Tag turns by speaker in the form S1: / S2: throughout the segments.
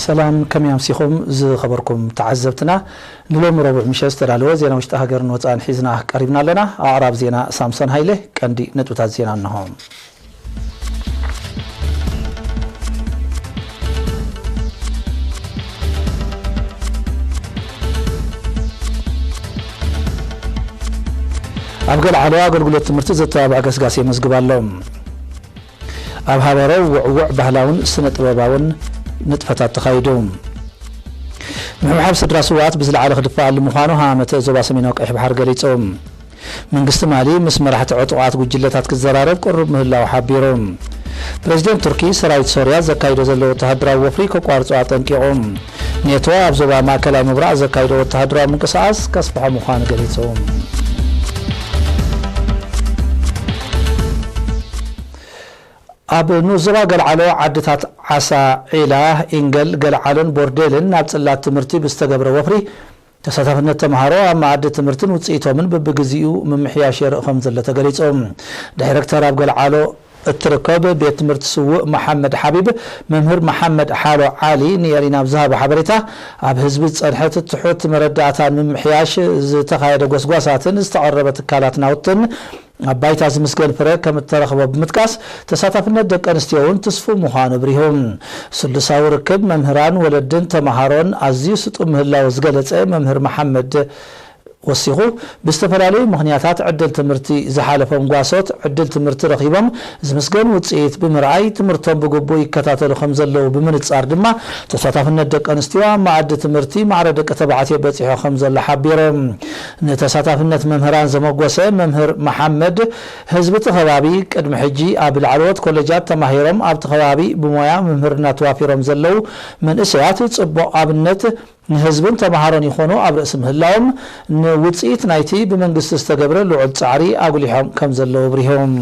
S1: سلام كم يمسيكم زي خبركم تعزبتنا نلوم ربع مشاست رالو زينا وشتا هاجر نوتان حيزنا قريبنا لنا أعراب زينا سامسون هايله كاندي نتوتا زينا النهام أبقى على قلقلة تمرتز التابع قسقاسي مزقبال لهم أبهارو وعوع بهلاون سنة رباون نتفتات تخايدوم محب سدراسوات بزل على خدفاء المخانو هامة زوبا سمينوك إحب حرقريتهم من قسط مالي مسمرحة عطوات وجلتات كالزرارب قرب مهلا وحابيروم بريزيدنت تركي سرايت سوريا زكايدو زلو تهدرا وفريكو قوارتوات انكيعوم نيتو أبزوبا ماكلا مبرع زكايدو تهدرا منكساس كسبحا مخان قريتهم أب نوزرا قال على عدتات عسى عيله إنجل قال علن بورديلن نابتسلات تمرتي بستقبر وفري تساتفنا التمهارو أما عدة تمرتن وتسيتو من ببقزيو من محياشير خمزلة قريتهم دايركتر أب قال على التركب بيت مرت سوء محمد حبيب ممهر محمد حالو عالي نيارينا بزهاب حبريته أب هزب صنحت التحوت مردعتان من محياش تخايد قوسقوساتن استعربت كالاتنا وطن أبايت عزم مسكين فرق كم الترخبة بمتكاس تساتفنا دك أنستيون تصفو مخان بريهم سلسا وركب ممهران ولدن تمهارون عزيز ستقوم هلا وزقلت ممهر محمد وصيغو باستفرالي مغنياتات عدل تمرتي زحالفهم قواسوت عدل تمرتي رخيبهم زمسقن وتصيت بمرعي تمرتهم بقبو يكتاتلو خمزلو بمن تصار دما تساتفنا الدك انستيوا مع عدل تمرتي مع ردك تبعاتي بتيحو خمزل حبيرهم تساتفنا ممهران زمقوسة ممهر محمد هزب تخوابي قدم حجي اب العلوت كولجات تماهيرهم اب تخوابي بمويا ممهرنا توافيرهم زلو من اسيات تصبو ابنت هزبن تمهارون يخونو اب رأس مهلاهم وتصيت نايتي بمنقست استقبر لعد صعري اقوليهم كم زلو بريهم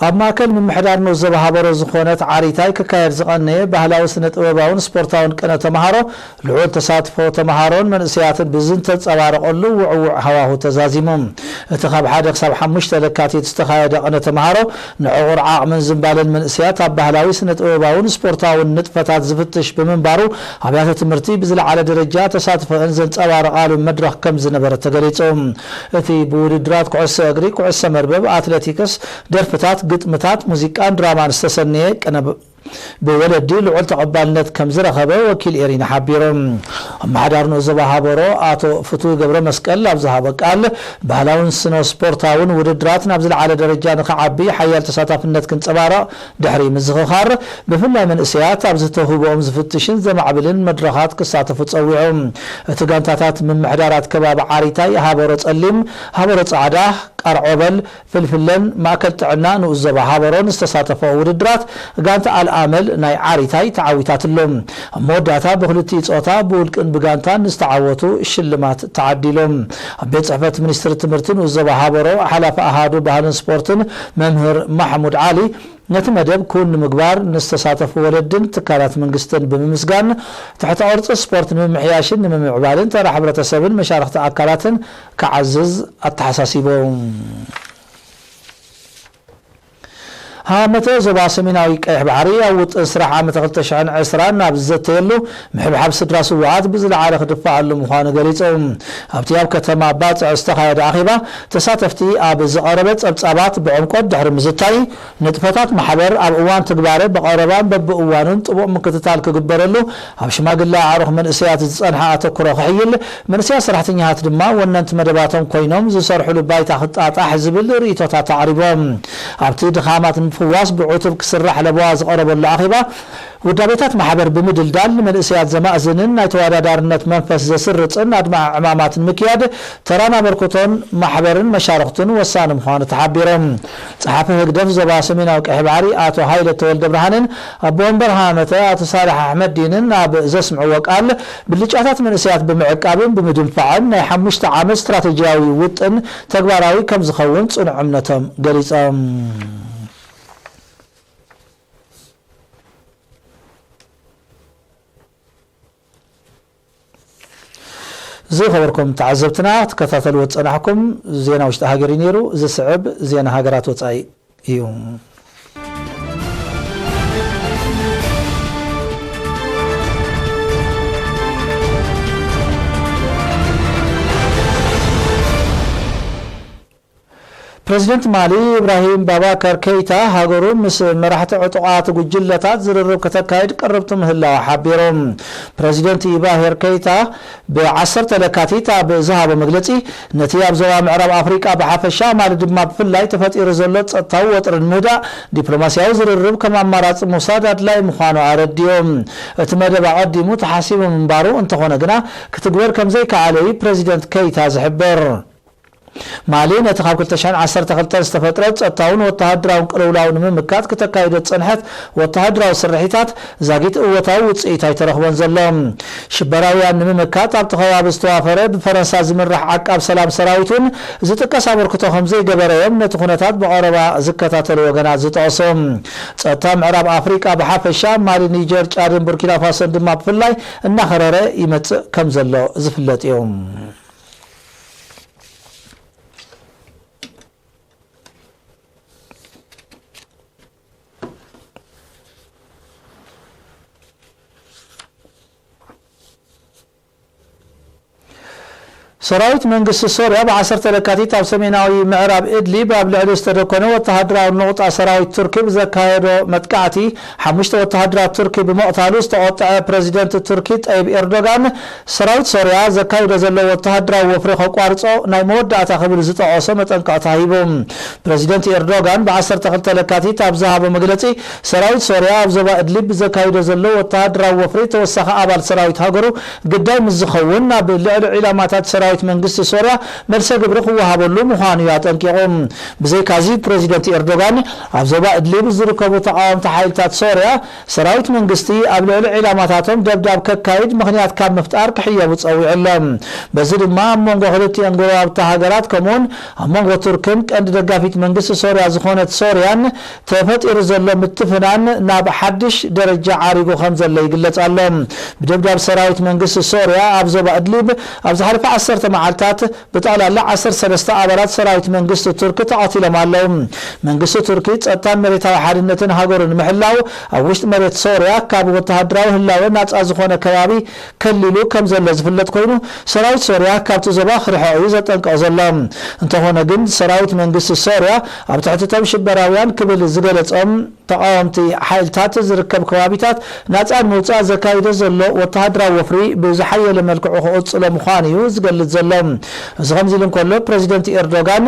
S1: أما كان من محدار نوزبها بروز خونات عاريتاي ككاير زغانيه بهلاو سنة وباون سبورتاون كنا تمهارو لعود تساتفو تمهارون من اسيات بزن تتصوارقلو وعوع هواه تزازيمهم اتخاب حادق ساب حمش تلكاتي تستخايد انا تمهارو نعور عاق من زنبالن من اسيات بهلاوي سنة وباون سبورتاون نطفتات زفتش بمنبارو عبيات تمرتي بزل على درجات تساتفو انزن تصوارقالو مدرخ كم زنبرت تقريتهم اتي بودرات كعس اقري كعس مربب اتلتيكس درفتات قطمتات موسيقى دراما استسنيه انا بولد دي لعل تقبالنت كم زرخبه وكيل إيرين حبيرم محدارنو زباها برو آتو فتو قبر مسكال لابزها بقال بهلاون سنو سبورتاون ودرات نابزل على درجان خعبي حيال تساتفنت كنت سبارا دحري مزخخار بفلا من اسيات ابزته بوم زفتشن زمعبلن مدرخات كساتفو تصويعهم تقانتاتات من محدارات كباب عاريتاي هابرو تصلم هابرو صعدا قرعبل فلفلن ماكل طعنا نو زباها برو استساتفو ودرات قانت العمل ناي عاريتاي تعاويتات اللهم موداتا بخلتي صوتا بولقن بغانتا نستعوتو الشلمات تعديلهم بيت صحفه منستر تمرتن وزبا حبرو حلف احادو بهالن سبورتن ممهر محمود علي نتمدب كون مقبار نستساتف ولدن تكالات منقستن بممسقان تحت عرض سبورت ممحياشن ممعبالن ترى حبرة سبن مشارخة أكالاتن كعزز التحساسيبهم هامته زبا سميناوي قيح بحري او اسرح عام 2010 نابزت يلو محب حبس دراسوات بزل على خدفاع المخانه غريصهم ابتياب كتما باص استخايد اخيبه تساتفتي اب زقربت صبصابات بعمقد دحر مزتاي نطفتات محبر اب اوان تغباره بقربان ببوانن طبو مكتتال كغبرلو اب شماغلا عروخ من اسيات صنحه تكره خيل من اسيات سرحتنيات دما وننت مدباتهم كوينوم زسرحوا لبايتا خطاطا حزبل ريتوتا تعريبهم ابتي دخامات فواس بعتب كسرح لبواز قرب العاقبة ودابيتات محبر بمدل دال من اسيات زمازنن نايتوادا دارنت منفس زسرصن ادمع امامات مكياد ترانا بركوتون محبرن مشارختن وسان مخان تحبيرم صحافه هقدف زبا سميناو قحباري اتو هايله تولد برهانن ابون برهانته اتو صالح احمد دينن اب زسمع وقال باللجاتات من اسيات بمعقابن بمدنفعن ناي 5 عام استراتيجياوي وطن تغباراوي كم زخون صنع امنتهم غليصام زي خبركم تعزبتنا تكتاتلوا وتصنحكم زينا وشتا هاجري نيرو زي صعب زينا هاجرات وصاي يوم ፕሬዚደንት ማሊ ኢብራሂም ባባከር ከይታ ሃገሩ ምስ መራሕቲ ዕጡቃት ጉጅለታት ዝርርብ ከተካይድ ቀረብቲ ምህላው ሓቢሮም ፕሬዚደንት ኢብራሂም ከይታ ብ10 ለካቲት ኣብ ዝሃበ መግለጺ ነቲ ኣብ ዞባ ምዕራብ ኣፍሪቃ ብሓፈሻ ማለት ድማ ብፍላይ ተፈጢሩ ዘሎ ጸጥታዊ ወጥርን ምህዳእ ዲፕሎማስያዊ ዝርርብ ከም ኣማራጺ ምውሳድ ኣድላይ ምዃኑ ኣረድዮም እቲ መደብ ኣቐዲሙ ተሓሲቡ ምንባሩ እንተኾነ ግና ክትግበር ከም ዘይከኣለዩ ፕሬዚደንት ከይታ ዝሕብር ማሊ ነቲ ካብ 2012 ዝተፈጥረ ጸጥታውን ወተሃደራውን ቅልውላውን ምምካት ከተካይዶ ጸንሐት ወተሃደራዊ ስርሒታት ዛጊት እወታዊ ውጽኢት ኣይተረኽቦን ዘሎ ሽበራውያን ንምምካት ኣብ ተኸባቢ ዝተዋፈረ ብፈረንሳ ዝምራሕ ዓቃብ ሰላም ሰራዊቱን ዝጥቀስ ኣበርክቶ ከም ዘይገበረዮም ነቲ ኩነታት ብቐረባ ዝከታተሉ ወገናት ዝጠቕሶም ጸጥታ ምዕራብ ኣፍሪቃ ብሓፈሻ ማሊ ኒጀር ጫድን ቡርኪና ፋሶን ድማ ብፍላይ እናኸረረ ይመጽእ ከም ዘሎ ዝፍለጥ እዮም ሰራዊት መንግስት ሶሪያ ب10 ለካቲት ኣብ ሰሜናዊ ምዕራብ ኢድሊብ ኣብ ልዕሊ ዝተደኮነ ወተሃደራዊ ንቁጣ ሰራዊት ቱርኪ ብዘካየዶ መጥቃዕቲ 5 ወተሃደራት ቱርኪ ብመቕታሉ ዝተቆጥዐ ፕሬዚደንት ቱርኪ ጠይብ ኤርዶጋን ሰራዊት ሶሪያ ዘካየዶ ዘሎ ወተሃደራዊ ወፍሪ ከቋርጾ ናይ መወዳእታ ክብል ዝጠቐሶ መጠንቀቕታ ሂቦም ፕሬዚደንት ኤርዶጋን ብ12 ለካቲት ኣብ ዝሃበ መግለጺ ሰራዊት ሶሪያ ኣብ ዞባ ኢድሊብ ዘካየዶ ዘሎ ወተሃደራዊ ወፍሪ ተወሳኺ ኣባል ሰራዊት ሃገሩ ግዳይ ምዝኸውን ናብ ልዕሊ ዒላማታት ሰራዊት መንግስት ሶሪያ መልሰ ግብሪ ክወሃበሉ ምዃኑ ያጠንቂቖም ብዘይካዚ ፕሬዚደንት ኤርዶጋን ኣብ ዞባ ኢድሊብ ዝርከቡ ተቃወምቲ ሓይልታት ሶሪያ ሰራዊት መንግስቲ ኣብ ልዕሊ ዒላማታቶም ደብዳብ ከካይድ ምኽንያት ካብ ምፍጣር ክሕየቡ ጸዊዖሎም በዚ ድማ ኣብ መንጎ ክልቲአን ጎረባብቲ ሃገራት ከምኡውን ኣብ መንጎ ቱርክን ቀንዲ ደጋፊት መንግስቲ ሶሪያ ዝኾነት ሶሪያን ተፈጢሩ ዘሎ ምትፍናን ናብ ሓድሽ ደረጃ ዓሪጉ ከም ዘሎ ይግለጽ ኣሎ ብደብዳብ ሰራዊት መንግስቲ ሶሪያ ኣብ ዞባ ኢድሊብ ኣብ ዝሓለፈ 10 መዓልታት በጠቅላላ 13 ኣባላት ሰራዊት መንግስት ቱርኪ ተቃቲሎም ኣለው መንግስት ቱርኪ ጸጥታን መሬታዊ ሓድነትን ሃገሩን ምሕላው ኣብ ውሽጢ መሬት ሶሪያ ካብ ወተሃደራዊ ህላወ ናጻ ዝኾነ ከባቢ ከሊሉ ከም ዘሎ ዝፍለጥ ኮይኑ ሰራዊት ሶሪያ ካብቲ ዞባ ክርሕቕ ዘጠንቀቕ ዘሎ እንተኾነ ግን ሰራዊት መንግስት ሶሪያ ኣብ ትሕትቶም ሽበራውያን ክብል ዝገለጾም ተቃወምቲ ሓይልታት ዝርከብ ከባቢታት ናጻ ምውጻእ ዘካይዶ ዘሎ ወተሃደራዊ ወፍሪ ብዝሓየለ መልክዑ ክቕጽሎ ምዃኑ እዩ ዝገልጽ ዘሎ እዚ ከምዚ ኢሉ እንከሎ ፕሬዚደንት ኤርዶጋን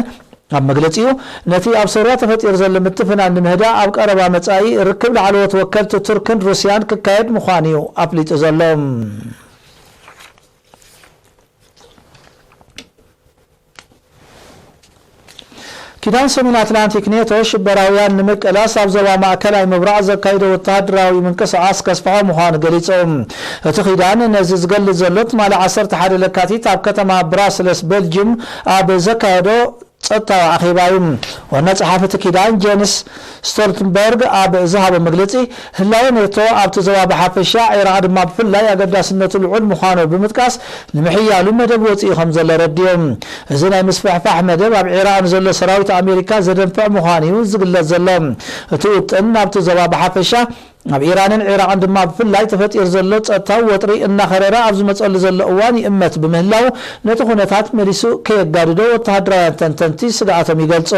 S1: ኣብ መግለጺኡ ነቲ ኣብ ሶሪያ ተፈጢሩ ዘሎ ምትፍናን ንምህዳእ ኣብ ቀረባ መጻኢ ርክብ ላዕለዎት ወከልቲ ቱርክን ሩስያን ክካየድ ምዃኑ እዩ ኣፍሊጡ ዘሎ ኪዳን ሰሜን አትላንቲክ ኔቶ ሽበራውያን ንምቅላስ ኣብ ዞባ ማእከላይ ምብራቅ ዘካይዶ ወተሃደራዊ ምንቅስቃስ ከስፍሖ ምዃኑ ገሊፆም እቲ ኪዳን ነዚ ዝገልጽ ዘሎ ትማሊ 11 ለካቲት ኣብ ከተማ ብራስለስ ቤልጅየም ኣብ ዘካየዶ ጸጥታዊ ኣኼባ እዩ ዋና ጸሓፊ ኪዳን ጄንስ ስቶልተንበርግ ኣብ ዝሃበ መግለጺ ህላወ ኔቶ ኣብቲ ዞባ ብሓፈሻ ኢራቅ ድማ ብፍላይ ኣገዳስነቱ ልዑል ምዃኑ ብምጥቃስ ንምሕያሉ መደብ ወፂኡ ከም ዘሎ ረድዮም እዚ ናይ ምስፍሕፋሕ መደብ ኣብ ኢራቅ ዘሎ ሰራዊት ኣሜሪካ ዘደንፍዕ ምዃኑ እዩ ዝግለጽ ዘሎ እቲ ውጥን ኣብቲ ዞባ ብሓፈሻ ኣብ ኢራንን ኢራቅን ድማ ብፍላይ ተፈጢሩ ዘሎ ጸጥታዊ ወጥሪ እናኸረረ ኣብ ዝመጸሉ ዘሎ እዋን ይእመት ብምህላው ነቲ ኩነታት መሊሱ ከየጋድዶ ወተሃደራውያን ተንተንቲ ስጋኣቶም ይገልጹ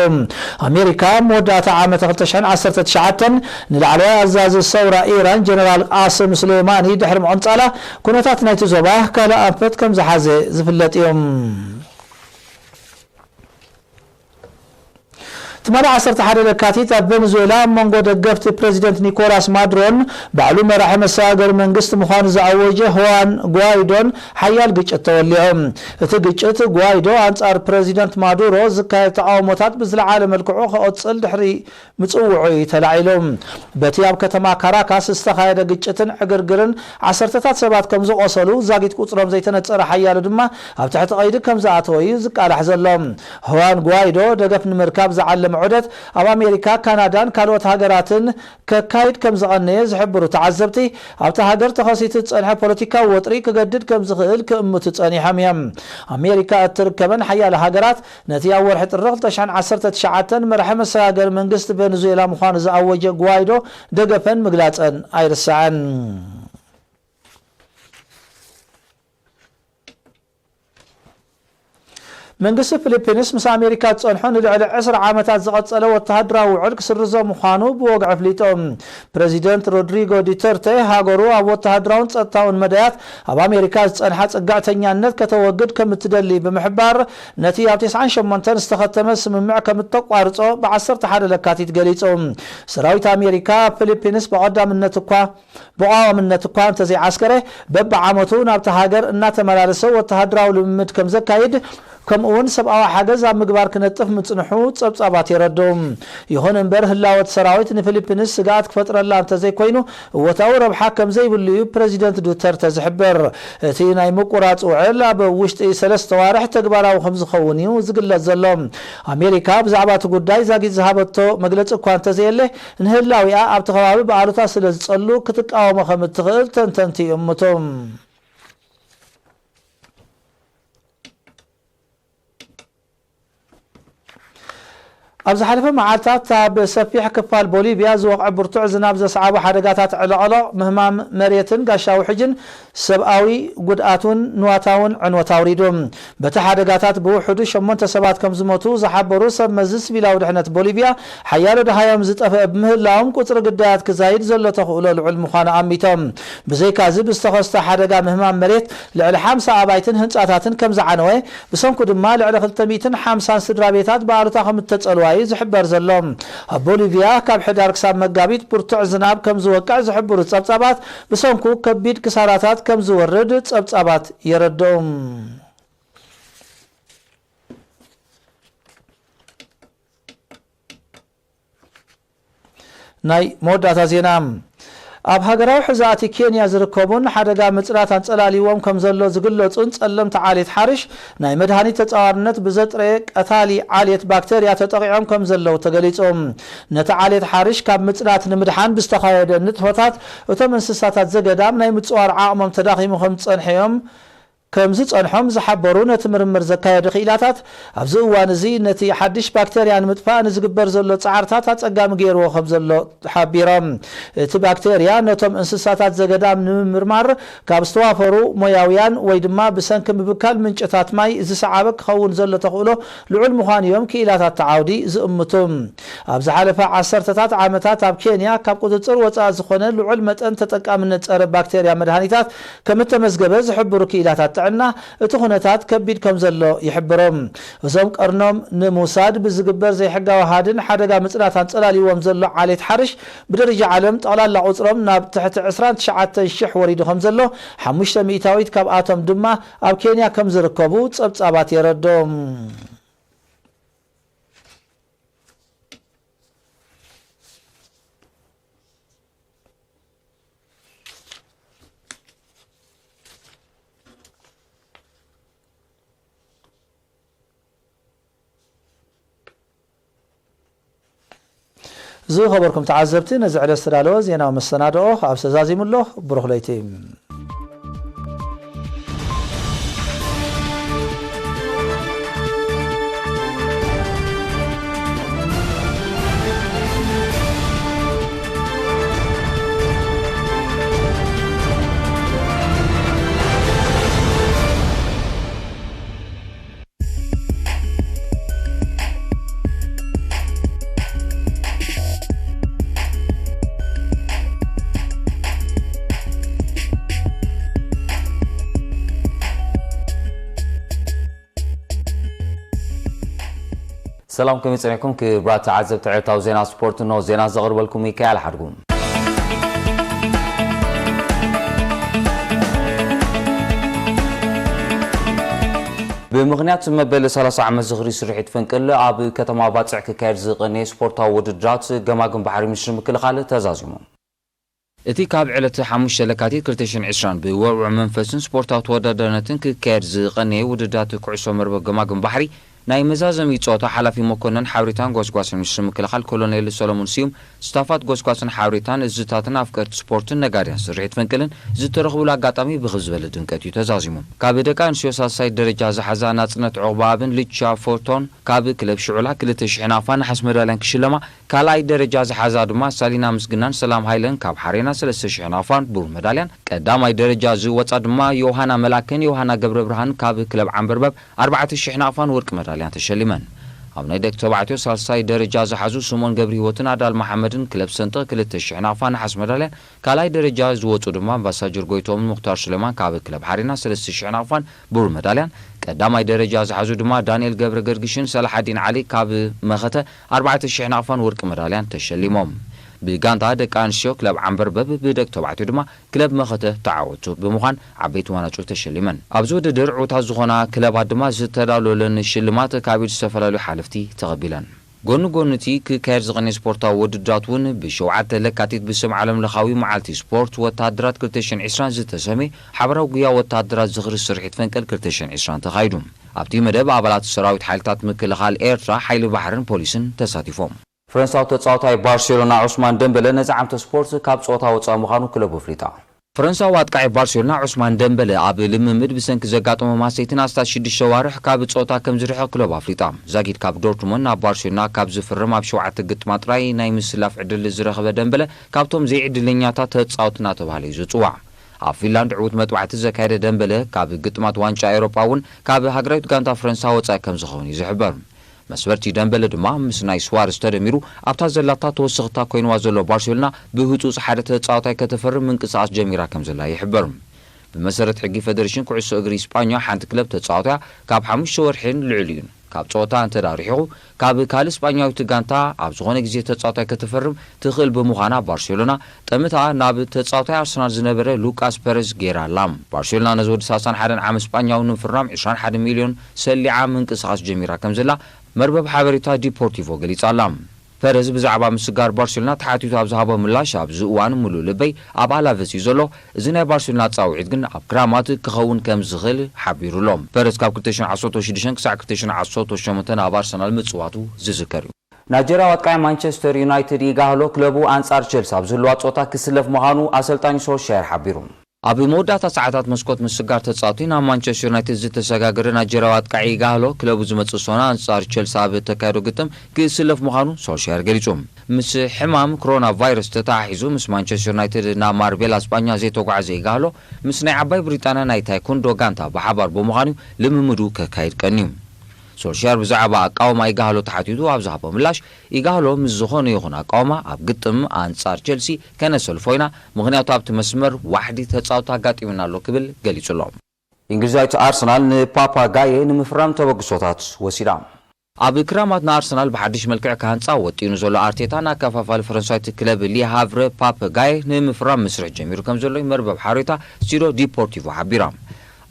S1: ኣሜሪካ መወዳእታ ዓመት 2019 ንላዕለዋይ ኣዛዚ ሰውራ ኢራን ጀነራል ቃስም ሱሌማኒ ድሕሪ ምዕንጻላ ኩነታት ናይቲ ዞባ ካልእ ኣንፈት ከም ዝሓዘ ዝፍለጥ እዮም تمالي 11 لكاتيت فنزويلا منغو دغفت بريزيدنت نيكولاس مادرون بعلو مراح مساغر منغست مخان زعوجه هوان غوايدون حيال ግጭት ተወልዮም እቲ ግጭት غوايدو አንጻር ፕሬዚደንት ማዱሮ ዝካየ ተቃውሞታት ብዝለዓለ መልክዑ ከኦጽል ድሕሪ ምጽውዑ ተላዒሎም በቲያብ ከተማ ካራካስ ዝተኻየደ ግጭትን ዕግርግርን ዓሰርተታት ሰባት ከም ዝቆሰሉ ዛጊት ቁጽሮም ዘይተነጸረ ሓያሉ ድማ ኣብ ትሕቲ ቀይዲ ከም ዝኣተወዩ ዝቃላሕ ዘሎም هوان غوايدو ደገፍ ንምርካብ ዝዓለ معدت أو أمريكا كندا كالوت هاجراتن كايد كم زغنية زحبرو تعذبتي أو تهاجر تخصيت تصنع بوليتيكا وطريق جدد كم زغل كم تصنع حميم أمريكا تركبن حيا الهاجرات نتي أول حت الرغل تشان عصرت تشعتن مرحمة ساجر من قست فنزويلا مخانز أوج غوايدو دقفن مقلاتن أيرسعن መንግስቲ ፊሊፒንስ ምስ ኣሜሪካ ጸንሖን ልዕሊ 10 ዓመታት ዝቐጸለ ወተሃደራዊ ውዕል ክስርዞ ምዃኑ ብወግዒ ኣፍሊጦም ፕሬዚደንት ሮድሪጎ ዱተርቴ ሃገሩ ኣብ ወተሃደራውን ጸጥታውን መዳያት ኣብ ኣሜሪካ ዝጸንሐ ጽጋዕተኛነት ከተወግድ ከም እትደሊ ብምሕባር ነቲ ኣብ 98 ዝተኸተመ ስምምዕ ከም እተቋርጾ ብ11 ለካቲት ገሊጾም ሰራዊት ኣሜሪካ ፊሊፒንስ በቀዳምነት እኳ እንተዘይዓስከረ በብዓመቱ ናብቲ ሃገር እናተመላለሰ ወተሃደራዊ ልምምድ ከም ዘካይድ ከምኡውን ሰብኣዊ ሓገዝ ኣብ ምግባር ክነጥፍ ምጽንሑ ጸብጻባት የረድኦም ይኹን እምበር ህላወት ሰራዊት ንፊሊፒንስ ስጋት ክፈጥረላ እንተዘይኮይኑ እወታዊ ረብሓ ከም ዘይብሉ እዩ ፕሬዚደንት ዱተርተ ዝሕበር እቲ ናይ ምቁራጽ ውዕል ኣብ ውሽጢ 3 ዋርሕ ተግባራዊ ከም ዝኸውን እዩ ዝግለጽ ዘሎ ኣሜሪካ ብዛዕባ እቲ ጉዳይ ዛጊድ ዝሃበቶ መግለጺ እኳ እንተዘየለ ንህላዊኣ ኣብቲ ከባቢ ብኣሉታ ስለ ዝጸሉ ክትቃወሞ ከም እትኽእል ተንተንቲ ይእምቶም ኣብ ዝሓለፈ መዓልታት ኣብ ሰፊሕ ክፋል ቦሊቪያ ዝወቕዐ ብርቱዕ ዝናብ ዘስዓቡ ሓደጋታት ዕለቕለቕ ምህማም መሬትን ጋሻዊ ሕጅን ሰብኣዊ ጉድኣቱን ንዋታውን ዕንወት ኣውሪዶም በቲ ሓደጋታት ብውሕዱ 8 ሰባት ከም ዝሞቱ ዝሓበሩ ሰብ መዚ ሲቪላዊ ድሕነት ቦሊቪያ ሓያሎ ድሃዮም ዝጠፍአ ብምህላዎም ቁፅሪ ግዳያት ክዛይድ ዘሎ ተኽእሎ ልዑል ምዃኑ ኣሚቶም ብዘይካዚ ብዝተኸስተ ሓደጋ ምህማም መሬት ልዕሊ 50 ኣባይትን ህንፃታትን ከም ዝዓነወ ብሰንኩ ድማ ልዕሊ 250 ስድራ ቤታት ብኣሉታ ከም እተጸልዋ ዝሕበር ዘሎም ኣብ ቦሊቪያ ካብ ሕዳር ክሳብ መጋቢት ብርቱዕ ዝናብ ከም ዝወቅዕ ዝሕብሩ ጸብጻባት ብሰንኩ ከቢድ ክሳራታት ከም ዝወርድ ጸብጻባት የረድኦም ናይ መወዳእታ ዜና ኣብ ሃገራዊ ሕዛእቲ ኬንያ ዝርከቡን ሓደጋ ምጽራት አንጸላሊዎም ከም ዘሎ ዝግለጹን ጸለምቲ ዓሌት ሓርሽ ናይ መድሃኒት ተጻዋርነት ብዘጥረ ቀታሊ ዓሌት ባክቴርያ ተጠቂዖም ከም ዘለው ተገሊጾም ነቲ ዓሌት ሓርሽ ካብ ምጽራት ንምድሓን ብዝተኻየደ ንጥፈታት እቶም እንስሳታት ዘገዳም ናይ ምጽዋር ዓቕሞም ተዳኺሙ ከም ጸንሐዮም ከም ዝጸንሖም ዝሓበሩ ነቲ ምርምር ዘካየደ ኽኢላታት ኣብዚ እዋን እዚ ነቲ ሓድሽ ባክቴርያ ንምጥፋእ ንዝግበር ዘሎ ጻዕርታት ኣጸጋሚ ገይርዎ ከም ዘሎ ሓቢሮም እቲ ባክቴርያ ነቶም እንስሳታት ዘገዳም ንምርማር ካብ ዝተዋፈሩ ሞያውያን ወይ ድማ ብሰንኪ ምብካል ምንጭታት ማይ ዝሰዓበ ክኸውን ዘሎ ተኽእሎ ልዑል ምዃኑ እዮም ክኢላታት ተዓውዲ ዝእምቱ ኣብ ዝሓለፈ 10ታት ዓመታት ኣብ ኬንያ ካብ ቁፅፅር ወፃኢ ዝኾነ ልዑል መጠን ተጠቃምነት ጸረ ባክቴርያ መድሃኒታት ከም ተመዝገበ ዝሕብሩ ክኢላታት ጥዕና እቲ ኩነታት ከቢድ ከም ዘሎ ይሕብሮም እዞም ቀርኖም ንምውሳድ ብዝግበር ዘይሕጋዊ ሃድን ሓደጋ ምጽናት አንጸላሊዎም ዘሎ ዓሌት ሓርሽ ብደረጃ ዓለም ጠቕላላ ቁጽሮም ናብ ትሕቲ 29000 ወሪዱ ከም ዘሎ 500 ካብኣቶም ድማ ኣብ ኬንያ ከም ዝርከቡ ጸብጻባት የረዶም زو خبركم تعذبتي نزع الاسترالو زينا ومستنادو اب سزازيم الله بروخ ليتي
S2: سلام كم يسعدكم كبرات عزب تعيطوا زينا سبورت انه زينا زغرب لكم ميكائيل حرقون بمغنيات مبل 30 عام زغري سرحت فنقل اب كتما باصع ككاير زقني سبورتاو وددرات جماجم بحري مش مكلخال تزازيمو اتي كاب علت 5 لكاتيت 2020 بوضع منفسن سبورتاو توددرنتن ككاير زقني وددات كعسو مربه جماجم بحري ناي مزازم يصوت حلفي مكونن حاوريتان غوسغواسن مش مكلخال كولونيل سولومون سيوم ستافات غوسغواسن حاوريتان ازتاتن افكرت سبورتن نغاريان سريت فنكلن زترخبو لاغاطامي بخزبل دنكتي تزازيمو كابدكان شوسا سايد درجه زحزانا صنت عقبابن ليتشا فورتون كاب كلب شعلا كلت شحنافان حسمرالن كشلما ካልኣይ ደረጃ ዝሓዛ ድማ ሳሊና ምስግናን ሰላም ሃይለን ካብ ሓሬና 3000 ናፋን ብሩር መዳልያን ቀዳማይ ደረጃ ዝወጻ ድማ ዮሃና መላክን ዮሃና ገብረ ብርሃን ካብ ክለብ ዓንበርበብ 4000 ናፋን ወርቂ መዳልያን ተሸሊመን ኣብ ናይ ደቂ ተባዕትዮ ሳልሳይ ደረጃ ዝሓዙ ስሞን ገብሪ ህይወትን አዳል መሐመድን ክለብ ሰንጠ 2000 ናፋን ሓስ መዳልያን ካልኣይ ደረጃ ዝወጹ ድማ አምባሳጀር ጎይቶም ሙክታር ሱሌማን ካብ ክለብ ሓሬና 3000 ናፋን ብሩር መዳልያን ቀዳማይ ደረጃ ዝሓዙ ድማ ዳንኤል ገብረ ገርግሽን ሰላሐዲን ዓሊ ካብ መኸተ 4000 ናፋን ወርቂ መዳልያን ተሸሊሞም ብጋንታ ደቂ አንስትዮ ክለብ ዓንበርበብ ብደቂ ተባዕትዮ ድማ ክለብ መኸተ ተዓወቱ ብምዃን ዓበይቲ ዋንጫዎች ተሸሊመን ኣብዚ ውድድር ዕውታት ዝኾና ክለባት ድማ ዝተዳለወለን ሽልማት ካብ ዝተፈላለዩ ሓለፍቲ ተቐቢለን ጎኑ እቲ ክካየድ ዝቐነየ ስፖርታዊ ውድድራት እውን ብ7 ለካቲት ብስም ዓለም ለኻዊ መዓልቲ ስፖርት ወታደራት 2020 ዝተሰመየ ሓበራዊ ጉያ ወታደራት ዝኽሪ ስርሒት ፈንቀል 2020 ተኻይዱ ኣብቲ መደብ ኣባላት ሰራዊት ሓይልታት ምክልኻል ኤርትራ ሓይሊ ባሕርን ፖሊስን ተሳቲፎም فرنساو تتصاوتاي بارسلونا عثمان ديمبلي نزعمت سبورت كاب صوتا وصا مخانو كلوب افريقيا فرنساو አጥቃዒ ባርሴሎና ዑስማን ደምበለ ኣብ ልምምድ ብሰንኪ ዘጋጠመ ማሰይትን ኣስታት 6 ሸዋርሕ ካብ ጾታ ከም ዝርሐ ክለብ ኣፍሪቃ ዛጊድ ካብ ዶርትሙንድ ናብ ባርሴሎና ካብ ዝፍርም ኣብ 7 ግጥማ ጥራይ ናይ ምስላፍ ዕድል ዝረኸበ ደምበለ ካብቶም ዘይዕድለኛታት ተጻውትና ተባሃለ ይጽዋዕ ኣብ ፊንላንድ ዕውት መጥባዕቲ ዘካየደ ደምበለ ካብ ግጥማት ዋንጫ ኤውሮጳ እውን ካብ ሃገራዊት ጋንታ ፈረንሳ ወጻኢ ከም ዝኸውን ይዝሕበር መስበርቲ ደምበለ ድማ ምስ ናይ ስዋርስ ተደሚሩ ኣብታ ዘላታ ተወሰኽታ ኮይንዋ ዘሎ ባርሴሎና ብህፁፅ ሓደ ተጻዋታይ ከተፈርም ምንቅስቓስ ጀሚራ ከም ዘላ ይሕበር ብመሰረት ሕጊ ፌደሬሽን ኩዕሶ እግሪ እስጳኛ ሓንቲ ክለብ ተጻዋታ ካብ 5 ወርሕን ልዕሊኡ ካብ ጾታ እንተዳሪሑ ካብ ካልእ እስጳኛዊት ጋንታ ኣብ ዝኾነ ግዜ ተጻዋታይ ከተፈርም ትኽእል ብምዃና ባርሴሎና ጠምታ ናብ ተጻዋታይ ኣርሰናል ዝነበረ ሉቃስ ፔሬዝ ጌራላም ባርሴሎና ነዚ ወዲ 31 ዓመት እስጳኛዊ ንፍራም 21 ሚልዮን ሰሊዓ ምንቅስቓስ ጀሚራ ከም ዘላ مربب حبريتا ديبورتيفو غليصالام ፔሬዝ ብዛዕባ ምስጋር ባርሴሎና ተሓቲቱ ኣብ ዝሃቦ ምላሽ ኣብ ዝእዋን ሙሉእ ልበይ ኣብ ኣላቨስ እዩ ዘሎ እዚ ናይ ባርሴሎና ጻውዒት ግን ኣብ ክራማት ክኸውን ከም ዝኽእል ሓቢሩሎም ፔሬዝ ካብ 2016 ክሳብ 2018 ኣብ ኣርሰናል ምጽዋቱ ዝዝከር እዩ ናይጀርያ አጥቃዒ ማንቸስተር ዩናይትድ ይጋህሎ ክለቡ አንጻር ቸልሲ ኣብ ዝህልዋ ጾታ ክስለፍ ምዃኑ ኣሰልጣኝ ሶልሻየር ሓቢሩ ኣብ መወዳእታ ሰዓታት መስኮት ምስጋር ተጻውቲ ናብ ማንቸስተር ዩናይትድ ዝተሰጋገረ ናይጀርያ አጥቃዒ ይጋህሎ ክለቡ ዝመጽእ ሶና አንጻር ቸልሲ ኣብ ተካይዶ ግጥም ክስለፍ ምዃኑ ሶልሻየር ገሊጹ ምስ ሕማም ኮሮና ቫይረስ ተታሒዙ ምስ ማንቸስተር ዩናይትድ ናብ ማርቤላ እስጳኛ ዘይተጓዓዘ ይጋህሎ ምስ ናይ ዓባይ ብሪጣንያ ናይ ታይኮንዶ ጋንታ ብሓባር ብምዃኑ ልምምዱ ከካይድ ቀኒዩ ሶልሻየር ብዛዕባ አቃውማ ይጋህሎ ተሓቲቱ ኣብ ዝሃቦ ምላሽ ይጋህሎ ምስ ዝኾነ ይኹን አቃውማ ኣብ ግጥም አንጻር ቸልሲ ከነሰልፎ ኢና ምክንያቱ ኣብቲ መስመር ዋሕዲ ተጻውታ ኣጋጢሙና ኣሎ ክብል ገሊጹሎም እንግሊዛዊት ኣርሰናል ንፓፓጋዬ ንምፍራም ተበግሶታት ወሲዳ ኣብ ክራማት ንኣርሰናል ብሓድሽ መልክዕ ካህንፃ ወጢኑ ዘሎ ኣርቴታ ናከፋፋሊ ፈረንሳዊት ክለብ ሊሃቭረ ፓፓጋዬ ንምፍራም መስርሕ ጀሚሩ ከም ዘሎ መርበብ ሓበሬታ ስቱዲዮ ዲፖርቲቮ ሓቢራ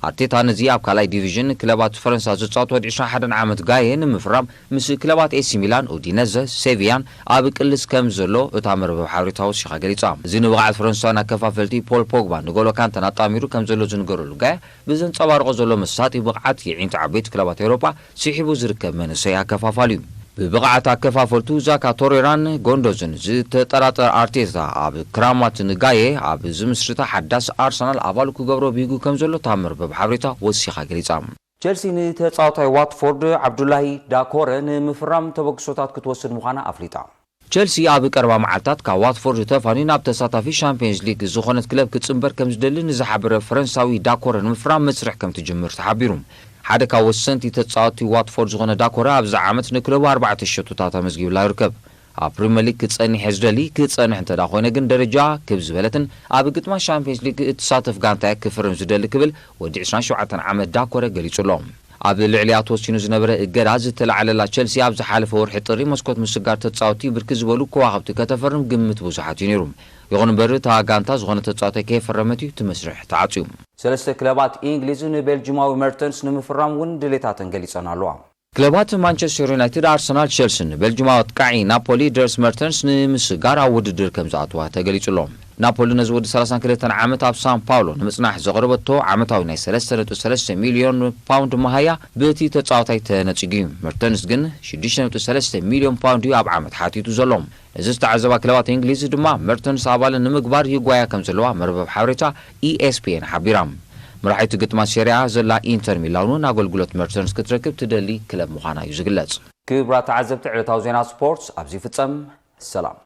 S2: አርቴታ ነዚ ኣብ ካልኣይ ዲቪዥን ክለባት ፈረንሳ ዝጻወቱ 21 ዓመት ጋዬ ንምፍራም ምስ ክለባት ኤሲ ሚላን ኡዲነዘ ሴቪያን ኣብ ቅልስ ከም ዘሎ እታ መርበብ ሓበሬታ ወሲኻ ገሊጻ እዚ ንብቕዓት ፈረንሳዊ ኣከፋፈልቲ ፖል ፖግባ ንጎሎ ካንተን ኣጣሚሩ ከም ዘሎ ዝንገረሉ ጋዬ ብዘንጸባርቆ ዘሎ መሳጢ ብቕዓት የዒንቲ ዓበይቲ ክለባት ኤውሮጳ ስሒቡ ዝርከብ መንእሰይ ኣከፋፋሊ እዩ ብብቕዓት ኣከፋፈልቱ ዛካ ቶሬራን ጎንዶዝን ዝተጠራጠረ ኣርቴታ ኣብ ክራማት ንጋዬ ኣብ ዝምስርታ ሓዳስ ኣርሰናል ኣባሉ ክገብሮ ቢጉ ከም ዘሎ እታ መርበብ ሓበሬታ ወሲኻ ገሊጻ ቸልሲ ንተጻዋታይ ዋትፎርድ ዓብዱላሂ ዳኮረ ንምፍራም ተበግሶታት ክትወስድ ምዃና ኣፍሊጣ ቸልሲ ኣብ ቀረባ መዓልታት ካብ ዋትፎርድ ተፋኒ ናብ ተሳታፊ ሻምፒዮንስ ሊግ ዝኾነት ክለብ ክጽምበር ከም ዝደሊ ንዝሓበረ ፈረንሳዊ ዳኮረ ንምፍራም መስርሕ ከም ትጅምር ተሓቢሩ ሓደ ካብ ወሰንቲ ተጻዋቲ ዋትፎርድ ዝኾነ ዳኮረ ኣብዚ ዓመት ንክለቡ 4 ሸቶታት ኣመዝጊብላ ይርከብ ኣብ ፕሪምየር ሊግ ክጸኒሕ ዝደሊ ክጸንሕ እንተዳ ኮይነ ግን ደረጃ ክብ ዝበለትን ኣብ ግጥማ ሻምፒዮንስ ሊግ እትሳተፍ ጋንታ ክፍርም ዝደሊ ክብል ወዲ 27 ዓመት ዳኮረ ገሊጹሎም ኣብ ልዕሊያ ተወሲኑ ዝነበረ እገዳ ዝተለዓለላ ቸልሲ ኣብ ዝሓለፈ ወርሒ ጥሪ መስኮት ምስጋር ተጻዋቲ ብርኪ ዝበሉ ከዋኽብቲ ከተፈርም ግምት ብዙሓት እዩ ነይሩ ይኹን እምበር እታ ጋንታ ዝኾነ ተጻዋታይ ከይፈረመት እዩ ትመስርሕ ተዓጽዩ ሰለስተ ክለባት እንግሊዝ ንቤልጅማዊ መርተንስ ንምፍራም እውን ድሌታተን ገሊጸን ኣለዋ ክለባት ማንቸስተር ዩናይትድ ኣርሰናል ቸልሲን ቤልጅማዊ አጥቃዒ ናፖሊ ድረስ መርተንስ ንምስጋር ኣብ ውድድር ከም ዝኣትዋ ተገሊጹሎም ናፖሊ ነዚ ወዲ 32 ዓመት ኣብ ሳን ፓውሎ ንምጽናሕ ዘቕረበቶ ዓመታዊ ናይ 3.3 ሚልዮን ፓውንድ መሃያ በቲ ተጻዋታይ ተነጺጉ መርተንስ ግን 6.3 ሚልዮን ፓውንድ ኣብ ዓመት ሓቲቱ ዘሎም እዚ ዝተዓዘባ ክለባት እንግሊዝ ድማ መርተንስ ኣባል ንምግባር ይጓያ ከም ዘለዋ መርበብ ሓበሬታ ESPN ሓቢራ ምራሒቱ ግጥማት ሴሪያ ዘላ ኢንተር ሚላን ኣገልግሎት መርተንስ ክትረክብ ትደሊ ክለብ ምዃና እዩ ዝግለጽ ክብራት ተዓዘብቲ ዕለታዊ ዜና ስፖርት ኣብዚ ፍጸም ሰላም